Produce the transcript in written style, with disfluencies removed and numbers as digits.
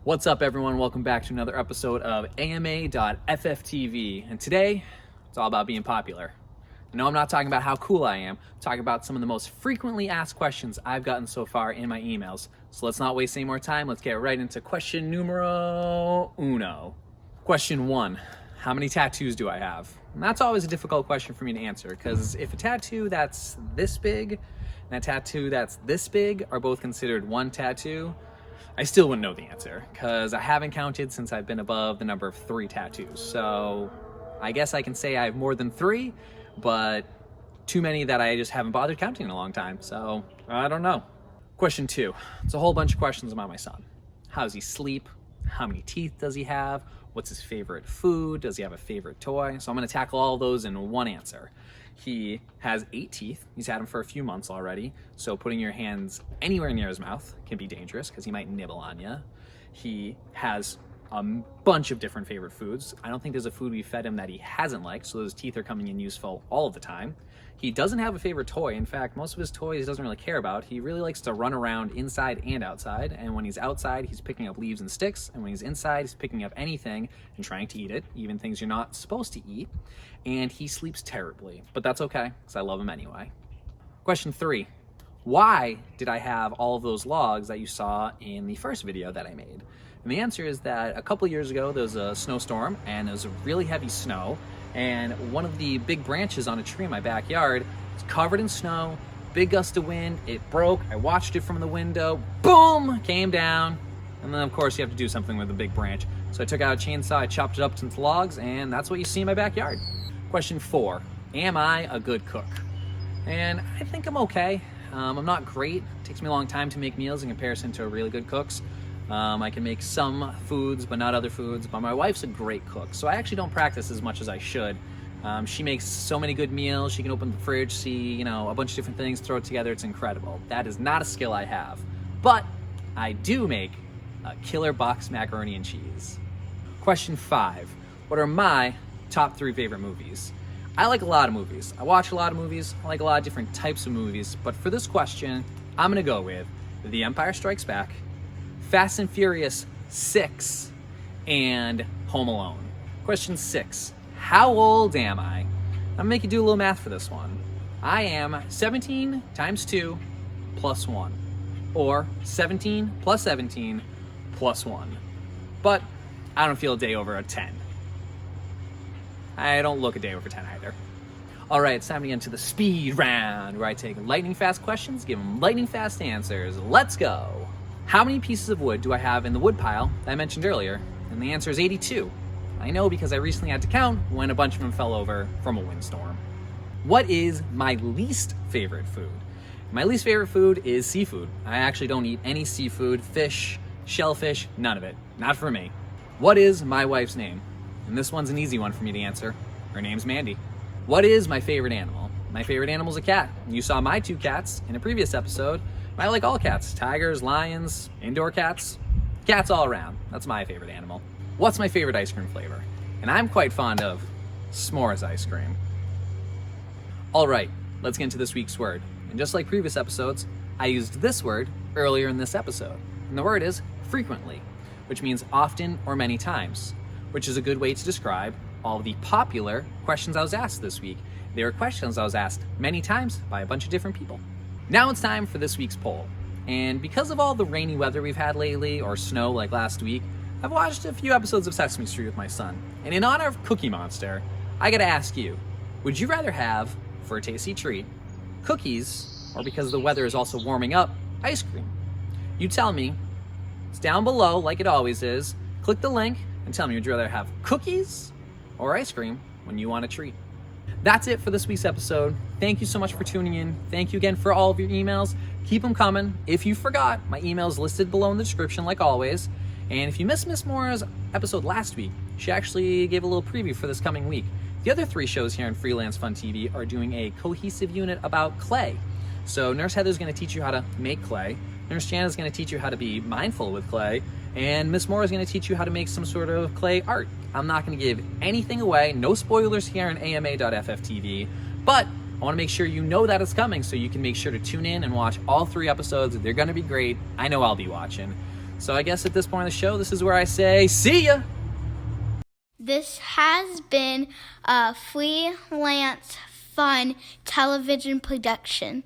What's up, everyone? Welcome back to another episode of AMA.FFTV. And today, it's all about being popular. No, I'm not talking about how cool I am. I'm talking about some of the most frequently asked questions I've gotten so far in my emails. So let's not waste any more time. Let's get right into question numero uno. Question 1. How many tattoos do I have? And that's always a difficult question for me to answer, because if a tattoo that's this big and a tattoo that's this big are both considered one tattoo, I still wouldn't know the answer, because I haven't counted since I've been above the number of 3 tattoos. So I guess I can say I have more than 3, but too many that I just haven't bothered counting in a long time. So I don't know. Question 2. It's a whole bunch of questions about my son. How does he sleep? How many teeth does he have? What's his favorite food? Does he have a favorite toy? So I'm going to tackle all those in one answer. He has 8 teeth. He's had them for a few months already. So putting your hands anywhere near his mouth can be dangerous because he might nibble on you. He has a bunch of different favorite foods. I don't think there's a food we fed him that he hasn't liked, so those teeth are coming in useful all of the time. He doesn't have a favorite toy. In fact, most of his toys he doesn't really care about. He really likes to run around inside and outside, and when he's outside, he's picking up leaves and sticks, and when he's inside, he's picking up anything and trying to eat it, even things you're not supposed to eat, and he sleeps terribly, but that's okay, because I love him anyway. Question 3. Why did I have all of those logs that you saw in the first video that I made? And the answer is that a couple years ago, there was a snowstorm, and there was a really heavy snow, and one of the big branches on a tree in my backyard was covered in snow, big gust of wind, it broke, I watched it from the window, boom, came down, and then of course you have to do something with a big branch. So I took out a chainsaw, I chopped it up into logs, and that's what you see in my backyard. Question 4, am I a good cook? And I think I'm okay. I'm not great. It takes me a long time to make meals in comparison to really good cooks. I can make some foods, but not other foods. But my wife's a great cook, so I actually don't practice as much as I should. She makes so many good meals. She can open the fridge, see, a bunch of different things, throw it together. It's incredible. That is not a skill I have. But I do make a killer box macaroni and cheese. Question 5. What are my top 3 favorite movies? I like a lot of movies. I watch a lot of movies. I like a lot of different types of movies. But for this question, I'm going to go with The Empire Strikes Back, Fast and Furious 6, and Home Alone. Question 6. How old am I? I'm going to make you do a little math for this one. I am 17 times 2 plus 1. Or 17 plus 17 plus 1. But I don't feel a day over a 10. I don't look a day over 10 either. All right, it's time to get into the speed round, where I take lightning fast questions, give them lightning fast answers. Let's go. How many pieces of wood do I have in the wood pile that I mentioned earlier? And the answer is 82. I know because I recently had to count when a bunch of them fell over from a windstorm. What is my least favorite food? My least favorite food is seafood. I actually don't eat any seafood, fish, shellfish, none of it. Not for me. What is my wife's name? And this one's an easy one for me to answer. Her name's Mandy. What is my favorite animal? My favorite animal is a cat. You saw my 2 cats in a previous episode. I like all cats. Tigers, lions, indoor cats. Cats all around. That's my favorite animal. What's my favorite ice cream flavor? And I'm quite fond of s'mores ice cream. All right, let's get into this week's word. And just like previous episodes, I used this word earlier in this episode. And the word is frequently, which means often or many times, which is a good way to describe all of the popular questions I was asked this week. They were questions I was asked many times by a bunch of different people. Now it's time for this week's poll. And because of all the rainy weather we've had lately, or snow like last week, I've watched a few episodes of Sesame Street with my son. And in honor of Cookie Monster, I gotta ask you, would you rather have, for a tasty treat, cookies, or because the weather is also warming up, ice cream? You tell me. It's down below like it always is. Click the link and tell me, would you rather have cookies or ice cream when you want a treat? That's it for this week's episode. Thank you so much for tuning in. Thank you again for all of your emails. Keep them coming. If you forgot, my email is listed below in the description like always. And if you missed Miss Mora's episode last week, she actually gave a little preview for this coming week. The other 3 shows here on Freelance Fun TV are doing a cohesive unit about clay. So Nurse Heather's going to teach you how to make clay. Nurse Jana's going to teach you how to be mindful with clay. And Miss Moore is going to teach you how to make some sort of clay art. I'm not going to give anything away. No spoilers here on AMA.FFTV. But I want to make sure you know that it's coming, so you can make sure to tune in and watch all 3 episodes. They're going to be great. I know I'll be watching. So I guess at this point in the show, this is where I say, see ya! This has been a Freelance Fun television production.